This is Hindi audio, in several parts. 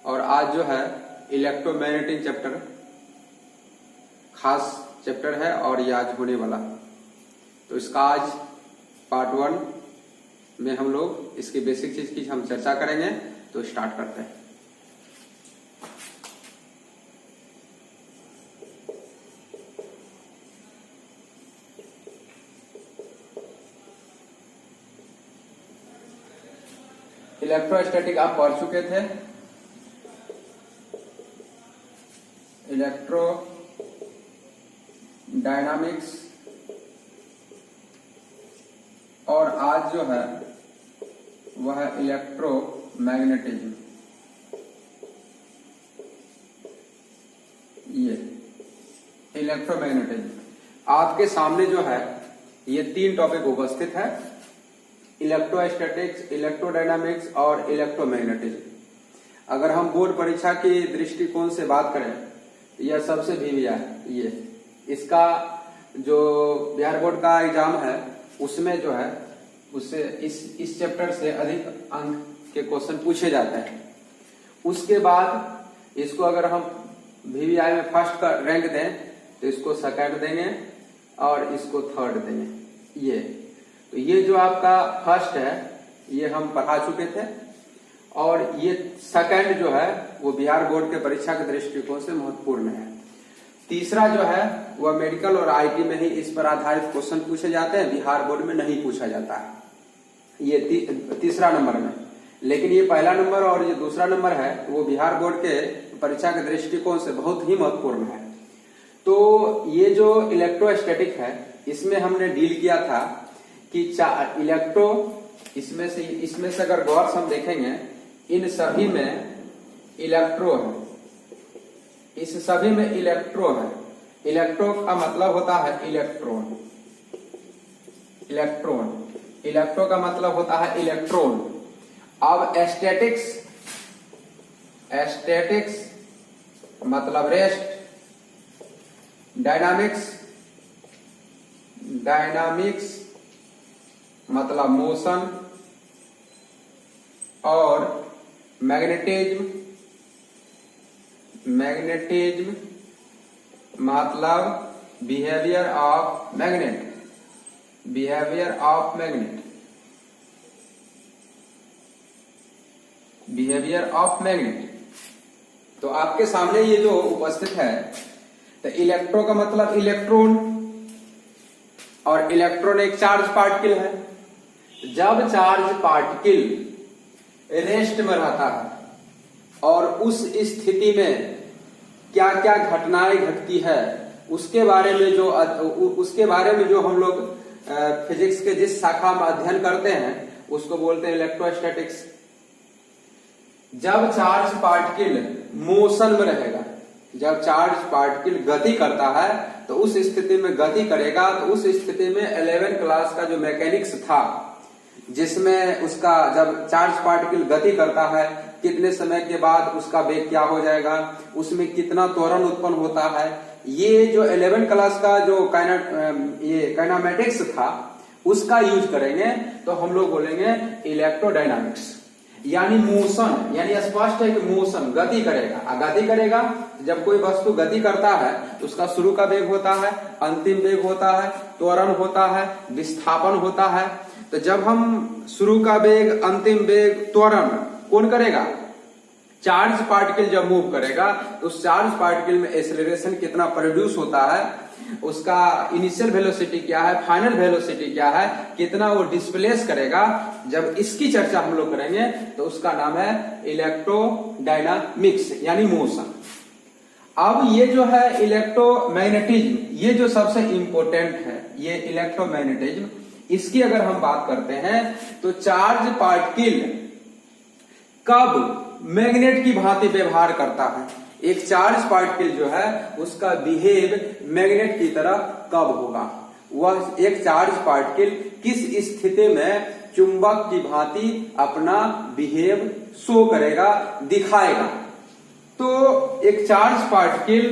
और आज जो है इलेक्ट्रोमैग्नेटिक चैप्टर खास चैप्टर है और ये आज होने वाला। तो इसका आज पार्ट 1 में हम लोग इसकी बेसिक चीज की हम चर्चा करेंगे। तो स्टार्ट करते हैं। इलेक्ट्रोस्टैटिक आप पढ़ चुके थे। इलेक्ट्रो डायनामिक्स और आज जो है वह है इलेक्ट्रोमैग्नेटिज्म। ये इलेक्ट्रोमैग्नेटिज्म आपके सामने जो है ये 3 टॉपिक उपस्थित है, इलेक्ट्रोस्टैटिक्स, इलेक्ट्रोडायनामिक्स और इलेक्ट्रोमैग्नेटिज्म। अगर हम बोर्ड परीक्षा के दृष्टिकोण से बात करें तो यह सबसे भिविया है। ये इसका जो बिहार बोर्ड का एग्जाम है उसमें जो है उससे इस चैप्टर से अधिक अंक के क्वेश्चन पूछे जाते हैं। उसके बाद इसको अगर हम वीवीआई में फर्स्ट का रैंक दें तो इसको सेकंड देंगे और इसको थर्ड देंगे। तो ये जो आपका फर्स्ट है ये हम पढ़ा चुके थे और ये सेकंड जो है वो बिहार बोर्ड के परीक्षा के दृष्टिकोण से महत्वपूर्ण है। तीसरा जो है वह मेडिकल और आईटी में ही इस पर आधारित क्वेश्चन पूछे जाते हैं, बिहार बोर्ड में नहीं पूछा जाता है। ये तीसरा नंबर में, लेकिन ये पहला नंबर और ये दूसरा नंबर है वो बिहार बोर्ड के परीक्षा के दृष्टिकोण से बहुत ही महत्वपूर्ण है। तो ये जो इलेक्ट्रोस्टैटिक है इसमें हमने डील किया था कि इलेक्ट्रो इसमें से अगर गौर से हम देखेंगे इन सभी में इलेक्ट्रो है, इस सभी में इलेक्ट्रो है। इलेक्ट्रो का मतलब होता है इलेक्ट्रॉन, इलेक्ट्रो का मतलब होता है इलेक्ट्रॉन। अब एस्थेटिक्स मतलब रेस्ट, डायनामिक्स मतलब मोशन और मैग्नेटिज्म मतलब बिहेवियर ऑफ मैग्नेट। तो आपके सामने ये जो उपस्थित है तो इलेक्ट्रो का मतलब इलेक्ट्रॉन और इलेक्ट्रॉन एक चार्ज पार्टिकल है। जब चार्ज पार्टिकल रेस्ट में रहता है और उस स्थिति में क्या क्या घटनाएं घटती है उसके बारे में जो हम लोग फिजिक्स के जिस शाखा में अध्ययन करते हैं उसको बोलते हैं इलेक्ट्रोस्टैटिक्स। जब चार्ज पार्टिकल मोशन में रहेगा, जब चार्ज पार्टिकल गति करता है तो उस स्थिति में गति करेगा, तो उस स्थिति में 11 क्लास का जो मैकेनिक्स था जिसमें उसका जब चार्ज पार्टिकल गति करता है कितने समय के बाद उसका वेग क्या हो जाएगा, उसमें कितना त्वरण उत्पन्न होता है, ये जो 11 क्लास का जो काइनेमेटिक्स था उसका यूज करेंगे तो हम लोग बोलेंगे इलेक्ट्रोडायनामिक्स। यानी मोशन, यानी स्पष्ट है कि मोशन गति करेगा। जब कोई वस्तु गति करता है तो उसका शुरू का वेग होता है, अंतिम वेग होता है, त्वरण होता है, विस्थापन होता है। तो जब हम शुरू का वेग, अंतिम वेग, त्वरण कौन करेगा? चार्ज पार्टिकल जब मूव करेगा तो उस चार्ज पार्टिकल में एक्सेलरेशन कितना प्रोड्यूस होता है, उसका इनिशियल वेलोसिटी क्या है, फाइनल वेलोसिटी क्या है, कितना वो डिस्प्लेस करेगा, जब इसकी चर्चा हम लोग करेंगे तो उसका नाम है इलेक्ट्रोडायनामिक्स यानी मोशन। अब ये जो है इलेक्ट्रोमैग्नेटिज्म, ये जो सबसे इंपॉर्टेंट है ये इलेक्ट्रोमैग्नेटिज्म, इसकी अगर हम बात करते हैं तो चार्ज पार्टिकल कब मैग्नेट की भांति व्यवहार करता है, एक चार्ज पार्टिकल जो है उसका बिहेव मैग्नेट की तरह कब होगा, वह एक चार्ज पार्टिकल किस स्थिति में चुंबक की भांति अपना बिहेव शो करेगा, दिखाएगा। तो एक चार्ज पार्टिकल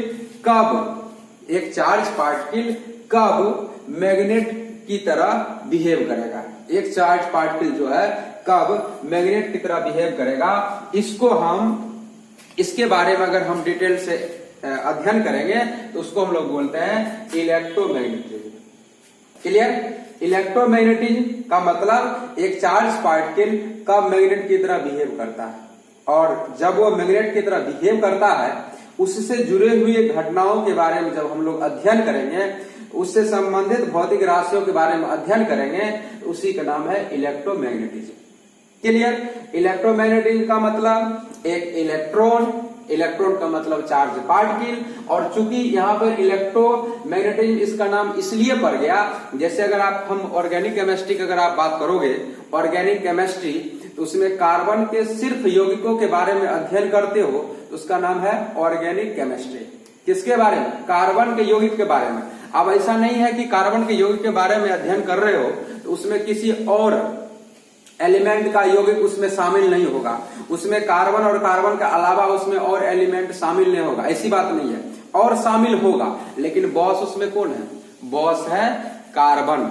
कब मैग्नेट की तरह बिहेव करेगा, एक चार्ज पार्टिकल जो है कब मैग्नेट की तरह बिहेव करेगा, इसको हम इसके बारे में अगर हम डिटेल से अध्ययन करेंगे तो उसको हम लोग बोलते हैं इलेक्ट्रोमैग्नेटिज्म। क्लियर? इलेक्ट्रोमैग्नेटिज्म का मतलब एक चार्ज पार्टिकल का मैग्नेट की तरह बिहेव करता है, और जब वो मैग्नेट की तरह बिहेव करता है उससे जुड़े हुए घटनाओं के बारे में जब हम लोग अध्ययन करेंगे, उससे संबंधित भौतिक राशियों के बारे में अध्ययन करेंगे, उसी का नाम है इलेक्ट्रोमैग्नेटिज्म। क्लियर? इलेक्ट्रोमैग्नेटिज्म का मतलब एक इलेक्ट्रॉन का मतलब चार्ज पार्टिकल, और चूंकि यहाँ पर इलेक्ट्रोमैग्नेटिज्म इसका नाम इसलिए पड़ गया, जैसे अगर हम ऑर्गेनिक केमिस्ट्री की अगर आप बात करोगे, ऑर्गेनिक केमिस्ट्री, तो उसमें कार्बन के सिर्फ यौगिकों के बारे में अध्ययन करते हो तो उसका नाम है ऑर्गेनिक केमिस्ट्री। किसके बारे में? कार्बन के यौगिक के बारे में। अब ऐसा नहीं है कि कार्बन के यौगिक के बारे में अध्ययन कर रहे हो तो उसमें किसी और एलिमेंट का यौगिक उसमें शामिल नहीं होगा, उसमें कार्बन और कार्बन के अलावा उसमें और एलिमेंट शामिल नहीं होगा, ऐसी बात नहीं है। और शामिल होगा, लेकिन बॉस उसमें कौन है? बॉस है कार्बन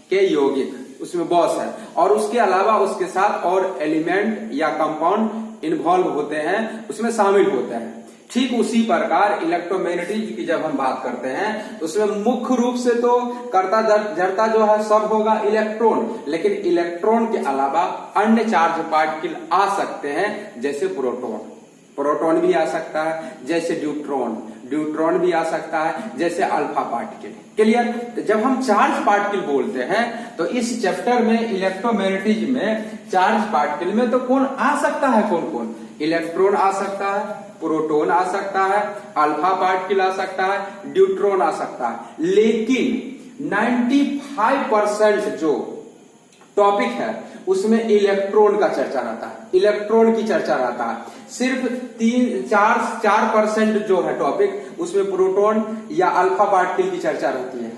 के यौगिक, उसमें बॉस है, और उसके अलावा उसके साथ और एलिमेंट या कंपाउंड इन्वॉल्व होते हैं, उसमें शामिल होते हैं। ठीक उसी प्रकार इलेक्ट्रोमैग्नेटिज्म की जब हम बात करते हैं तो उसमें मुख्य रूप से तो कर्ता जड़ता जो है सब होगा इलेक्ट्रॉन, लेकिन इलेक्ट्रॉन के अलावा अन्य चार्ज पार्टिकल आ सकते हैं, जैसे प्रोटॉन भी आ सकता है, जैसे ड्यूट्रॉन भी आ सकता है, जैसे अल्फा पार्टिकल। क्लियर? तो जब हम चार्ज पार्टिकल बोलते हैं तो इस चैप्टर में इलेक्ट्रोमैग्नेटिज्म में चार्ज पार्टिकल में तो कौन आ सकता है? कौन? इलेक्ट्रॉन आ सकता है, प्रोटॉन आ सकता है, अल्फा पार्टिकल आ सकता है, ड्यूट्रॉन आ सकता है, लेकिन 95% जो टॉपिक है उसमें इलेक्ट्रॉन का चर्चा रहता है, इलेक्ट्रॉन की चर्चा रहता है। सिर्फ 4% जो है टॉपिक उसमें प्रोटॉन या अल्फा पार्टिकल की चर्चा रहती है,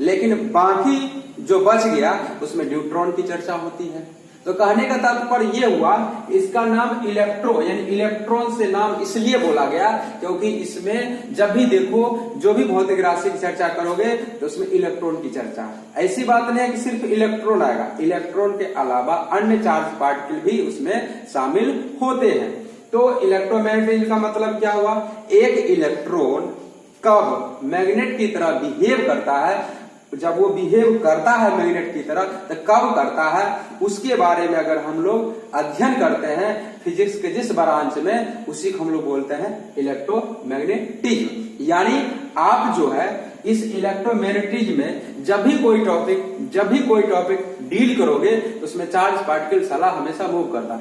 लेकिन बाकी जो बच गया उसमें ड्यूट्रॉन की चर्चा होती है। तो कहने का तात्पर्य ये हुआ, इसका नाम यानी इलेक्ट्रॉन से नाम इसलिए बोला गया क्योंकि इसमें जब भी देखो जो भी भौतिक राशि की चर्चा करोगे तो उसमें इलेक्ट्रॉन की चर्चा है। ऐसी बात नहीं है कि सिर्फ इलेक्ट्रॉन आएगा, इलेक्ट्रॉन के अलावा अन्य चार्ज पार्टिकल भी उसमें शामिल होते हैं। तो इलेक्ट्रोमैग्नेटिज्म का मतलब क्या हुआ? एक इलेक्ट्रॉन कब मैग्नेट की तरह बिहेव करता है, जब वो बिहेव करता है मैग्नेट की तरह तो कब करता है, उसके बारे में अगर हम लोग अध्ययन करते हैं फिजिक्स के जिस ब्रांच में, उसी को हम लोग बोलते हैं इलेक्ट्रोमैग्नेटिज्म। यानी आप जो है इस इलेक्ट्रोमैग्नेटिज्म में जब भी कोई टॉपिक डील करोगे तो उसमें चार्ज पार्टिकल साला हमेशा मूव करता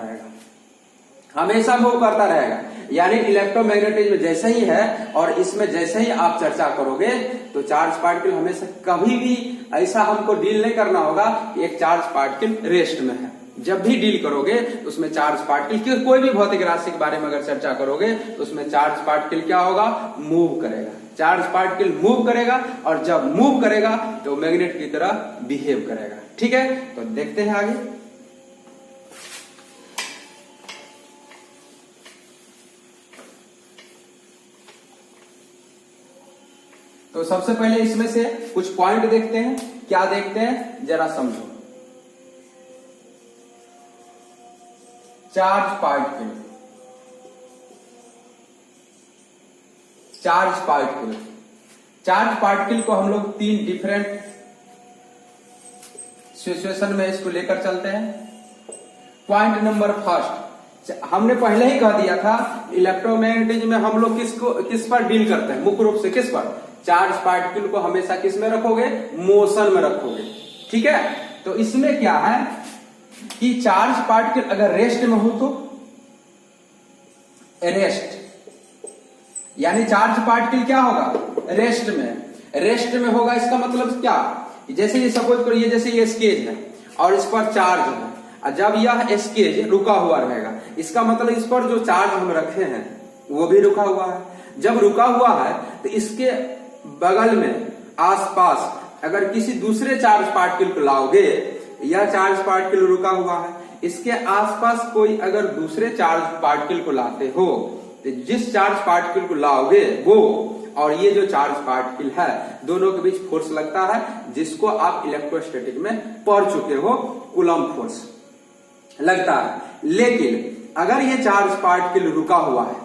रहेगा। यानी इलेक्ट्रोमैग्नेटिज्म जैसे ही है और इसमें जैसे ही आप चर्चा करोगे तो चार्ज पार्टिकल हमेशा कभी भी ऐसा हमको डील नहीं करना होगा कि एक चार्ज पार्टिकल रेस्ट में है। जब भी डील करोगे तो उसमें चार्ज पार्टिकल, कोई भी भौतिक राशि के बारे में अगर चर्चा करोगे तो उसमें चार्ज पार्टिकल क्या होगा? मूव करेगा। चार्ज पार्टिकल मूव करेगा, और जब मूव करेगा तो मैग्नेट की तरह बिहेव करेगा। ठीक है, तो देखते हैं आगे। तो सबसे पहले इसमें से कुछ पॉइंट देखते हैं। क्या देखते हैं जरा समझो। चार्ज पार्टिकल को हम लोग 3 डिफरेंट सिचुएशन में इसको लेकर चलते हैं। पॉइंट नंबर फर्स्ट, हमने पहले ही कह दिया था इलेक्ट्रोमैग्नेटिज्म में हम लोग किस पर डील करते हैं? मुख्य रूप से किस पर? चार्ज पार्टिकल को हमेशा किस में रखोगे? मोशन में रखोगे। ठीक है, तो इसमें क्या है कि चार्ज पार्टिकल अगर रेस्ट में हो तो यानी चार्ज पार्टिकल क्या होगा? रेस्ट में होगा। इसका मतलब क्या? जैसे ये सपोज करो, ये जैसे ये स्केज है और इस पर चार्ज है, और जब यह स्केज रुका हुआ रहेगा, इसका मतलब इस पर जो चार्ज हम रखे हैं वो भी रुका हुआ है। जब रुका हुआ है तो इसके बगल में आसपास अगर किसी दूसरे चार्ज पार्टिकल को लाओगे, यह चार्ज पार्टिकल रुका हुआ है, इसके आसपास कोई अगर दूसरे चार्ज पार्टिकल को लाते हो तो जिस चार्ज पार्टिकल को लाओगे वो और ये जो चार्ज पार्टिकल है दोनों के बीच फोर्स लगता है, जिसको आप इलेक्ट्रोस्टैटिक में पढ़ चुके हो, कूलम्ब फोर्स लगता है। लेकिन अगर ये चार्ज पार्टिकल रुका हुआ है,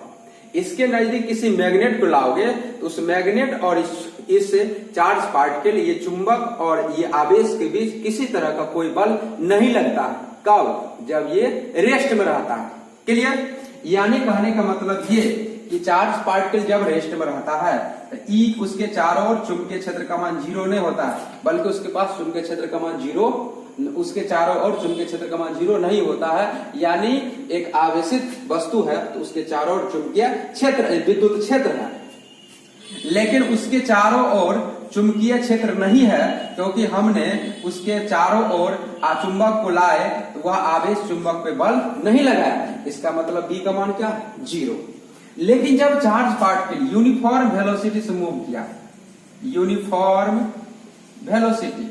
इसके नजदीक किसी मैग्नेट को लाओगे तो उस मैग्नेट और इस चार्ज पार्टिकल, ये चुंबक और ये आवेश के बीच किसी तरह का कोई बल नहीं लगता है। कब? जब ये रेस्ट में रहता है। क्लियर? यानी कहने का मतलब ये कि चार्ज पार्टिकल जब रेस्ट में रहता है तो ई उसके चारों ओर चुंबकीय क्षेत्र का मान 0 नहीं होता है, बल्कि उसके पास चुंबकीय क्षेत्र का मान 0, उसके चारों ओर चुंबकीय क्षेत्र का मान 0 नहीं होता है। यानी एक आवेशित वस्तु है तो उसके चारों ओर चुंबकीय क्षेत्र, विद्युत क्षेत्र है, लेकिन उसके चारों ओर चुंबकीय क्षेत्र नहीं है, क्योंकि हमने उसके चारों ओर चुंबक को लाए तो वह आवेश चुंबक पे बल नहीं लगाया। इसका मतलब बी का मान क्या है? 0। लेकिन जब चार्ज पार्टिकल यूनिफॉर्म वेलोसिटी से मूव किया, यूनिफॉर्म वेलोसिटी,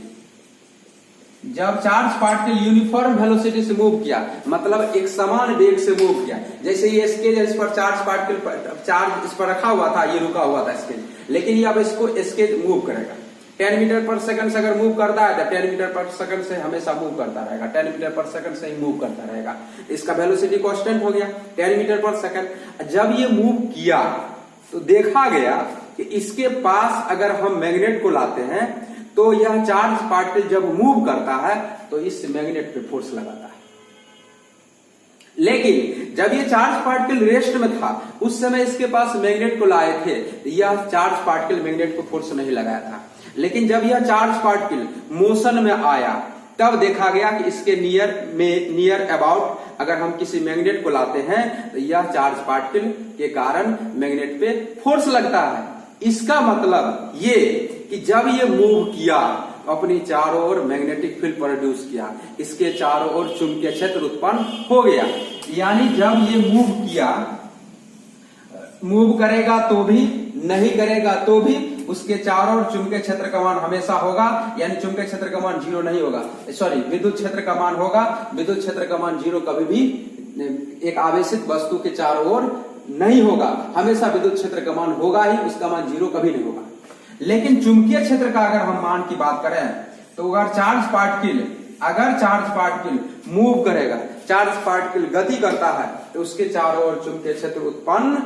जब चार्ज पार्टिकल यूनिफॉर्म वेलोसिटी से मूव किया, मतलब एक समान वेग से मूव किया, जैसे ये स्केल इस पर चार्ज पार्टिकल चार्ज इस पर रखा हुआ था, ये रुका हुआ था स्केल, लेकिन ये अब इसको स्केल मूव करेगा 10 मीटर पर सेकंड से अगर मूव करता है तो 10 मीटर पर सेकंड से हमेशा मूव करता रहेगा, 10 मीटर पर सेकंड से ही मूव करता रहेगा। इसका वेलोसिटी कांस्टेंट हो गया 10 मीटर पर सेकंड। जब ये मूव किया तो देखा गया कि इसके पास अगर हम मैग्नेट को लाते हैं तो यह चार्ज पार्टिकल जब मूव करता है तो इस मैग्नेट पे फोर्स लगाता है। लेकिन जब ये चार्ज पार्टिकल रेस्ट में था, उस समय इसके पास मैग्नेट को लाए थे, यह चार्ज पार्टिकल मैग्नेट को फोर्स नहीं लगाया था। लेकिन जब यह चार्ज पार्टिकल मोशन में आया तब देखा गया कि इसके नियर अबाउट अगर हम किसी मैग्नेट को लाते हैं तो यह चार्ज पार्टिकल के कारण मैग्नेट पे फोर्स लगता है। इसका मतलब ये कि जब ये मूव किया अपनी चारों ओर मैग्नेटिक फील्ड प्रोड्यूस किया, इसके चारों ओर चुंबकीय क्षेत्र उत्पन्न हो गया। यानी जब ये मूव किया, मूव करेगा तो भी, नहीं करेगा तो भी उसके चारों ओर चुंबकीय क्षेत्र का मान हमेशा होगा, यानी चुंबकीय क्षेत्र का मान 0 नहीं होगा, सॉरी विद्युत क्षेत्र का मान होगा। विद्युत क्षेत्र का मान 0 कभी भी एक आवेशित वस्तु के चारों ओर नहीं होगा, हमेशा विद्युत क्षेत्र का मान होगा ही, उसका मान 0 कभी नहीं होगा। लेकिन चुंबकीय क्षेत्र का अगर हम मान की बात करें तो अगर चार्ज पार्टिकल मूव करेगा, चार्ज पार्टिकल गति करता है तो उसके चारों ओर चुंबकीय क्षेत्र उत्पन्न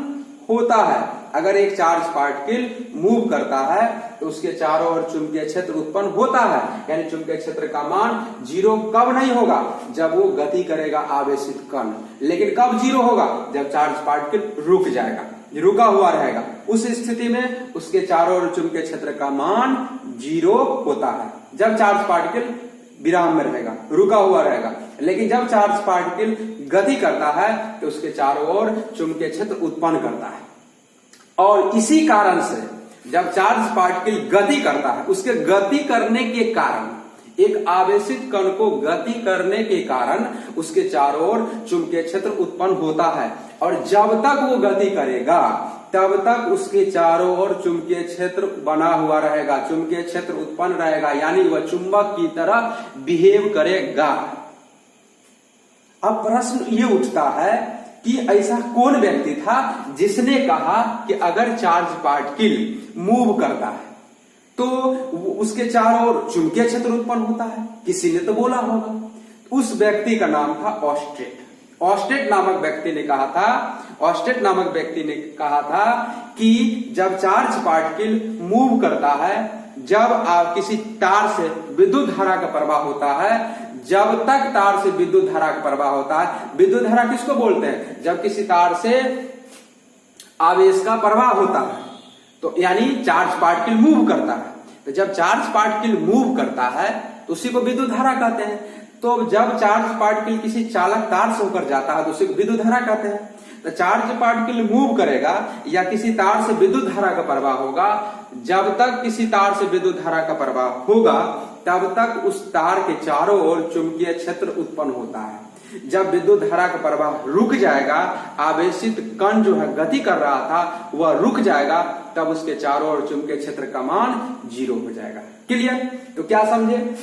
होता है। अगर एक चार्ज पार्टिकल मूव करता है तो उसके चारों ओर चुंबकीय क्षेत्र उत्पन्न होता है, यानी चुंबकीय क्षेत्र का मान 0 कब नहीं होगा? जब वो गति करेगा आवेशित कण। लेकिन कब 0 होगा? जब चार्ज पार्टिकल रुक जाएगा, रुका हुआ रहेगा, उस स्थिति में उसके चारों ओर चुंबकीय क्षेत्र का मान 0 होता है, जब चार्ज पार्टिकल विराम में रहेगा, रुका हुआ रहेगा। लेकिन जब चार्ज पार्टिकल गति करता है तो उसके चारों ओर चुंबकीय क्षेत्र उत्पन्न करता है। और इसी कारण से जब चार्ज पार्टिकल गति करता है, उसके गति करने के कारण, एक आवेशित कण को गति करने के कारण उसके चारों ओर चुंबकीय क्षेत्र उत्पन्न होता है। और जब तक वो गति करेगा तब तक उसके चारों ओर चुंबकीय क्षेत्र बना हुआ रहेगा, चुंबकीय क्षेत्र उत्पन्न रहेगा, यानी वह चुंबक की तरह बिहेव करेगा। अब प्रश्न ये उठता है कि ऐसा कौन व्यक्ति था जिसने कहा कि अगर चार्ज पार्टिकल मूव करता है तो उसके चारों ओर चुंबकीय क्षेत्र उत्पन्न होता है? किसी ने तो बोला होगा। उस व्यक्ति का नाम था ऑस्टेट। ऑस्टेट नामक व्यक्ति ने कहा था कि जब चार्ज पार्टिकल मूव करता है, जब आप किसी तार से विद्युत धारा का प्रवाह होता है, जब तक तार से विद्युत धारा का प्रवाह होता है, विद्युत धारा किसको बोलते हैं? जब किसी तार से आवेश का प्रवाह होता है तो यानी चार्ज पार्टिकल मूव करता है। तो जब चार्ज पार्टिकल मूव करता है तो उसी को विद्युत धारा कहते हैं। तो जब चार्ज पार्टिकल किसी चालक तार से होकर जाता है तो उसी को विद्युत धारा कहते हैं। तो चार्ज पार्टिकल मूव करेगा या किसी तार से विद्युत धारा का प्रवाह होगा, जब तक किसी तार से विद्युत धारा का प्रवाह होगा तब तक उस तार के चारों ओर चुंबकीय क्षेत्र उत्पन्न होता है। जब विद्युत धारा का प्रवाह रुक जाएगा, आवेशित कण जो है गति कर रहा था वह रुक जाएगा, तब उसके चारों ओर चुंबकीय क्षेत्र का मान 0 हो जाएगा। क्लियर? तो क्या समझे?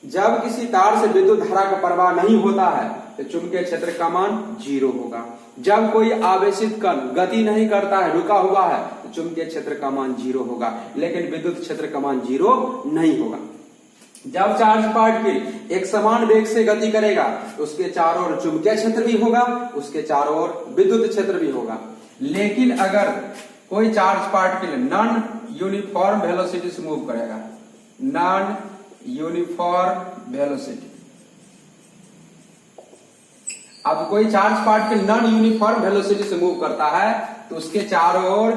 जब किसी तार से विद्युत धारा का प्रवाह नहीं होता है तो चुंबकीय क्षेत्र का मान 0 होगा। जब कोई आवेशित कण गति नहीं करता है, रुका हुआ है, तो चुंबकीय क्षेत्र का मान 0 होगा, लेकिन विद्युत क्षेत्र का मान 0 नहीं होगा। जब चार्ज पार्टिकल एक समान वेग से गति करेगा तो उसके चारों ओर चुंबकीय क्षेत्र भी होगा, उसके चारों ओर विद्युत क्षेत्र भी होगा। लेकिन अगर कोई charge particle non uniform velocity से मूव करेगा, नॉन यूनिफॉर्म वेलोसिटी, अब कोई charge particle non uniform velocity से मूव करता है तो उसके चारों ओर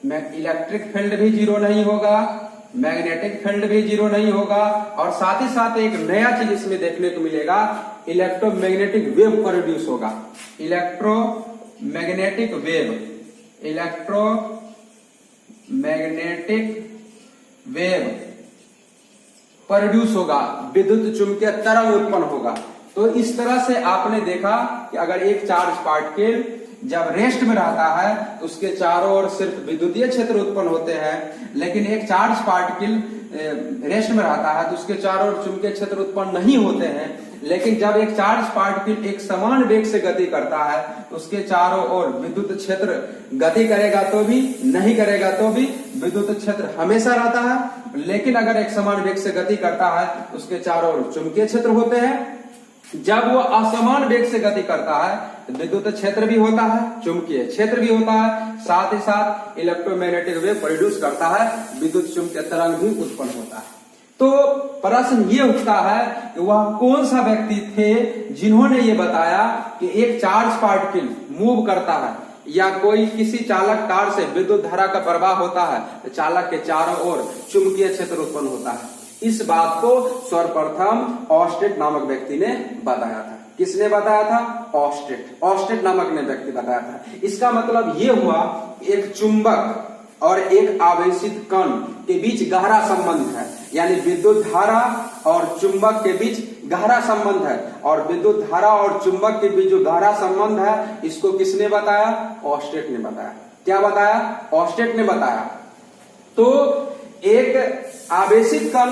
इलेक्ट्रिक फील्ड भी जीरो नहीं होगा, मैग्नेटिक फील्ड भी जीरो नहीं होगा, और साथ ही साथ एक नया चीज इसमें देखने को मिलेगा, इलेक्ट्रोमैग्नेटिक वेव प्रोड्यूस होगा। Electromagnetic wave, electromagnetic wave produce होगा, विद्युत चुंबकीय तरंग उत्पन्न होगा। तो इस तरह से आपने देखा कि अगर एक चार्ज पार्टिकल जब रेस्ट में रहता है तो उसके चारों ओर सिर्फ विद्युतीय क्षेत्र उत्पन्न होते हैं, लेकिन एक चार्ज पार्टिकल रेस्ट में रहता है तो उसके चारों ओर चुंबकीय क्षेत्र उत्पन्न नहीं होते हैं। लेकिन जब एक चार्ज पार्टिकल एक समान वेग से गति करता है तो उसके चारों ओर विद्युत क्षेत्र गति करेगा तो भी, नहीं करेगा तो भी विद्युत क्षेत्र हमेशा रहता है। लेकिन अगर एक समान वेग से गति करता है तो उसके चारों ओर चुंबकीय क्षेत्र होते हैं। जब वो असमान वेग से गति करता है तो विद्युत क्षेत्र भी होता है, चुंबकीय क्षेत्र भी होता है, साथ ही साथ इलेक्ट्रोमैग्नेटिक वेव प्रोड्यूस करता है, विद्युत चुंबकीय तरंग भी उत्पन्न होता है। तो प्रश्न ये उठता है कि वह कौन सा व्यक्ति थे जिन्होंने ये बताया कि एक चार्ज पार्टिकल मूव करता है या कोई किसी चालक तार से विद्युत धारा का प्रवाह होता है तो चालक के चारों ओर चुंबकीय क्षेत्र उत्पन्न होता है। इस बात को सर्वप्रथम ऑस्टेट नामक व्यक्ति ने बताया था। किसने बताया था? ऑस्टेट। ऑस्टेट नामक ने व्यक्ति बताया था। इसका मतलब ये हुआ एक चुंबक और एक आवेशित कण के बीच गहरा संबंध है, यानी विद्युत धारा और चुंबक के बीच गहरा संबंध है, और विद्युत धारा और चुंबक के बीच जो गहरा संबंध है इसको किसने बताया? ऑस्टेट ने बताया। क्या बताया? ऑस्टेट ने बताया। तो एक आवेशित कण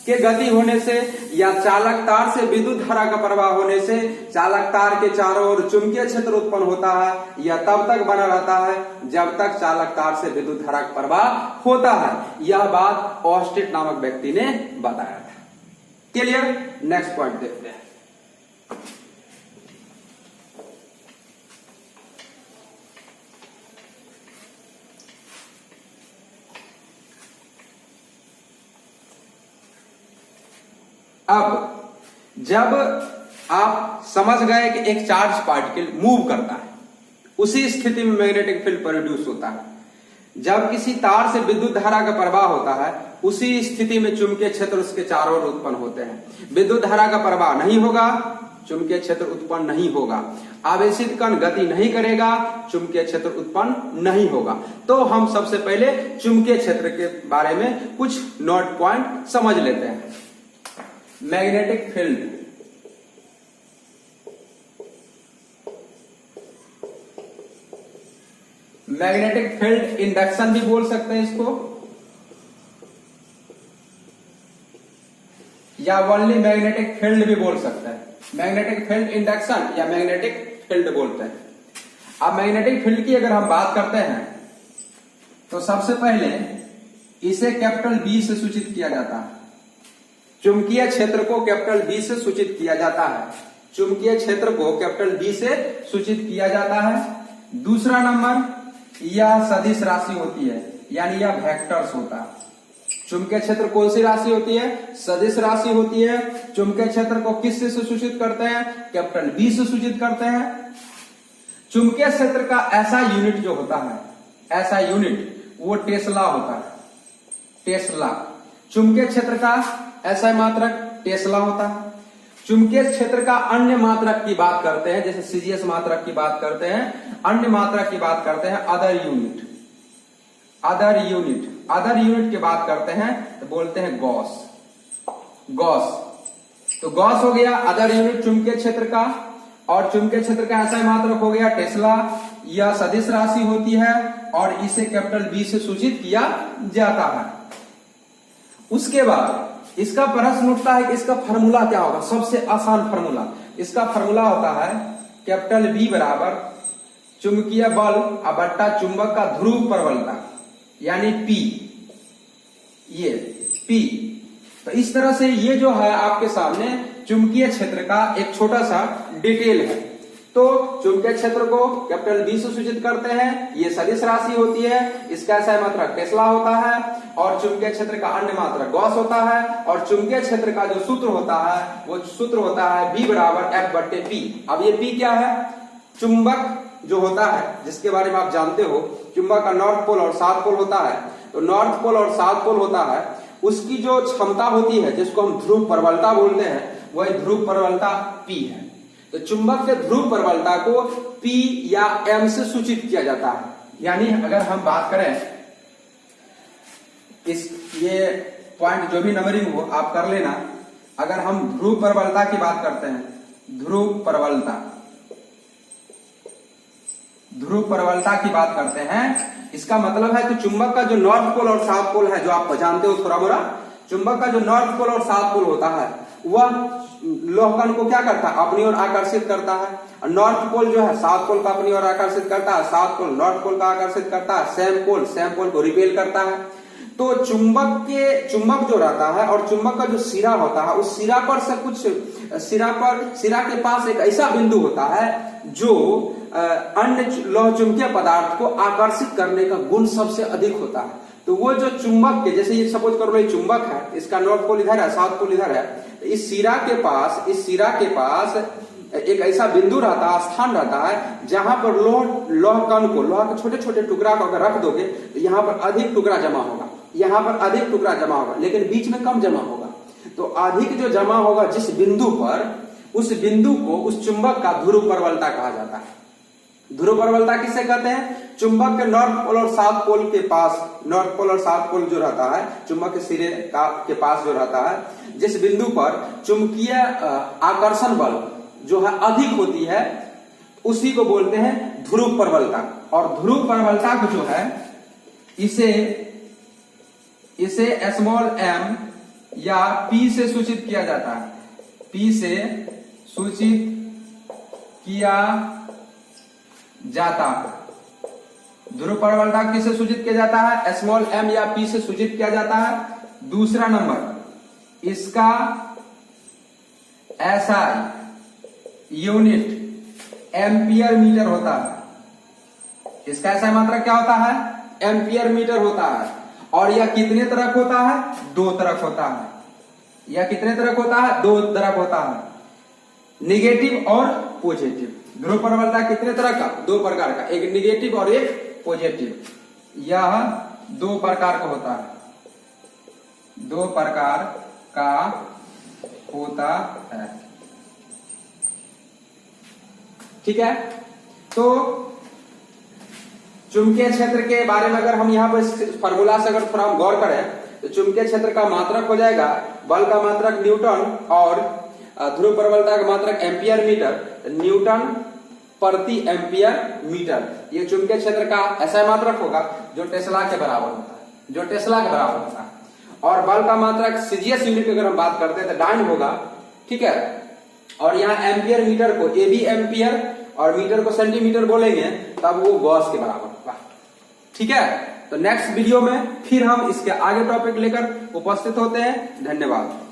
के गति होने से या चालक तार से विद्युत धारा का प्रवाह होने से चालक तार के चारों ओर चुंबकीय क्षेत्र उत्पन्न होता है। यह तब तक बना रहता है जब तक चालक तार से विद्युत धारा का प्रवाह होता है। यह बात ऑस्टेट नामक व्यक्ति ने बताया था। क्लियर? नेक्स्ट पॉइंट देखते हैं। अब जब आप समझ गए कि एक चार्ज पार्टिकल मूव करता है, उसी स्थिति में मैग्नेटिक फील्ड प्रोड्यूस होता है। जब किसी तार से विद्युत धारा का प्रवाह होता है उसी स्थिति में चुंबकीय क्षेत्र उसके चारों ओर उत्पन्न होते हैं। विद्युत धारा का प्रवाह नहीं होगा, चुंबकीय क्षेत्र उत्पन्न नहीं होगा। आवेशित कण गति नहीं करेगा, चुंबकीय क्षेत्र उत्पन्न नहीं होगा। तो हम सबसे पहले चुंबकीय क्षेत्र के बारे में कुछ नोट पॉइंट समझ लेते हैं। Magnetic field, magnetic field induction भी बोल सकते हैं इसको, या ओनली मैग्नेटिक फील्ड भी बोल सकते हैं। मैग्नेटिक फील्ड इंडक्शन या मैग्नेटिक फील्ड बोलते हैं। अब मैग्नेटिक फील्ड की अगर हम बात करते हैं तो सबसे पहले इसे कैपिटल बी से सूचित किया जाता है। चुंबकीय क्षेत्र को कैपिटल बी से सूचित किया जाता है। चुंबकीय क्षेत्र को कैपिटल बी से सूचित किया जाता है। दूसरा नंबर यह सदिश राशि होती है, यानी यह वेक्टर्स होता है। चुंबकीय क्षेत्र कौन सी राशि होती है? सदिश राशि होती है। चुंबकीय क्षेत्र को किस से सूचित करते हैं? कैपिटल बी से सूचित करते हैं। चुंबकीय क्षेत्र का ऐसा यूनिट जो होता है, ऐसा यूनिट वो टेस्ला होता है। टेस्ला। चुंबकीय क्षेत्र का ऐसा मात्रक टेस्ला होता है। चुंबकीय क्षेत्र का अन्य मात्रक की बात करते हैं, जैसे सीजीएस मात्रक की बात करते हैं, अन्य मात्रक की बात करते हैं other unit. Other unit, other unit की बात करते हैं तो बोलते हैं गॉस। गॉस, तो गॉस हो गया अदर यूनिट चुंबकीय क्षेत्र का, और चुंबकीय क्षेत्र का ऐसा मात्रक हो गया टेस्ला। यह सदिश राशि होती है और इसे कैपिटल बी से सूचित किया जाता है। उसके बाद इसका प्रश्न उठता है कि इसका फार्मूला क्या होगा? सबसे आसान फार्मूला, इसका फार्मूला होता है कैपिटल बी बराबर चुंबकीय बल बट्टा चुंबक का ध्रुव प्रबलता, यानी पी। ये पी। तो इस तरह से ये जो है आपके सामने चुंबकीय क्षेत्र का एक छोटा सा डिटेल है। तो चुंबकीय क्षेत्र को कैपिटल बी से सूचित करते हैं। ये सदिश राशि होती है, इसका SI मात्रक टेस्ला होता है और चुंबकीय क्षेत्र का अन्य मात्रक गॉस होता है। और चुंबकीय क्षेत्र का जो सूत्र होता है वो सूत्र होता है B बराबर F/P। अब ये P क्या है? चुंबक जो होता है जिसके बारे में आप जानते हो, चुंबक का नॉर्थ पोल और साउथ पोल होता है। तो नॉर्थ पोल और साउथ पोल होता है, उसकी जो क्षमता होती है जिसको हम ध्रुव प्रबलता बोलते हैं, वह ध्रुव प्रबलता P है। तो चुंबक के ध्रुव प्रबलता को P या M से सूचित किया जाता है। यानी अगर हम बात करें ये पॉइंट जो भी नंबरिंग हो आप कर लेना। अगर हम ध्रुव प्रबलता की बात करते हैं, ध्रुव प्रबलता की बात करते हैं, इसका मतलब है कि चुंबक का जो नॉर्थ पोल और साउथ पोल है, जो आप जानते हो थोड़ा मोड़ा, चुंबक का जो नॉर्थ पोल और साउथ पोल होता है वह लोह कण को क्या करता है? अपनी ओर आकर्षित करता है। और नॉर्थ पोल जो है साउथ पोल को अपनी ओर आकर्षित करता है, साउथ पोल नॉर्थ पोल का आकर्षित करता है, सेम पोल को रिपेल करता है। तो चुंबक जो रहता है और चुंबक का जो सिरा होता है, उस सिरा पर से कुछ सिरा के पास एक ऐसा बिंदु होता है जो अन्य लोह चुंबकीय पदार्थ को आकर्षित करने का गुण सबसे अधिक होता है। तो वो जो चुंबक के, जैसे ये सपोज करो ये चुंबक है, इसका नॉर्थ पोल इधर है, साउथ पोल इधर है, इस सिरा के पास एक ऐसा बिंदु रहता है, स्थान रहता है, जहां पर लोह कण को, लोहा के छोटे छोटे टुकड़ा को अगर रख दोगे तो यहाँ पर अधिक टुकड़ा जमा होगा, लेकिन बीच में कम जमा होगा। तो अधिक जो जमा होगा जिस बिंदु पर, उस बिंदु को उस चुंबक का ध्रुव प्रबलता कहा जाता है। ध्रुव प्रबलता किसे कहते हैं? चुंबक के नॉर्थ पोल और साउथ पोल के पास, नॉर्थ पोल और साउथ पोल जो रहता है, चुंबक के सिरे के पास जो रहता है, जिस बिंदु पर चुंबकीय आकर्षण बल जो है अधिक होती है, उसी को बोलते हैं ध्रुव प्रबलता। और ध्रुव प्रबलता को जो है इसे स्मॉल m या P से सूचित किया जाता है। P से सूचित किया जाता है। ध्रुव प्रबलता किससे सूचित किया जाता है? स्मॉल m या P से सूचित किया जाता है। दूसरा नंबर, इसका SI यूनिट एम्पियर मीटर होता है। इसका SI मात्रक क्या होता है? एम्पियर मीटर होता है। और यह कितने तरफ होता है? दो तरफ होता है। यह कितने तरफ होता है? दो तरफ होता है, निगेटिव और पॉजिटिव। ध्रुव प्रबलता कितने तरह का? दो प्रकार का, एक निगेटिव और एक पॉजिटिव। यह दो प्रकार का होता है, दो प्रकार का होता है। ठीक है। तो चुंबकीय क्षेत्र के बारे में अगर हम यहाँ पर फॉर्मूला से अगर थोड़ा हम गौर करें तो चुंबकीय क्षेत्र का मात्रक हो जाएगा, बल का मात्रक न्यूटन और ध्रुव प्रबलता का मात्रक एम्पियर मीटर, न्यूटन प्रति एम्पियर मीटर। ये चुंबकीय क्षेत्र का SI मात्रक होगा जो टेस्ला के बराबर होता है। और बल का मात्रक सीजीएस यूनिट अगर हम बात करते हैं तो डाइन होगा। ठीक है। और यहाँ एम्पियर मीटर को AB एम्पियर और मीटर को सेंटीमीटर बोलेंगे, तब वो गॉस के बराबर होगा। ठीक है। तो नेक्स्ट वीडियो में फिर हम इसके आगे टॉपिक लेकर उपस्थित होते हैं। धन्यवाद।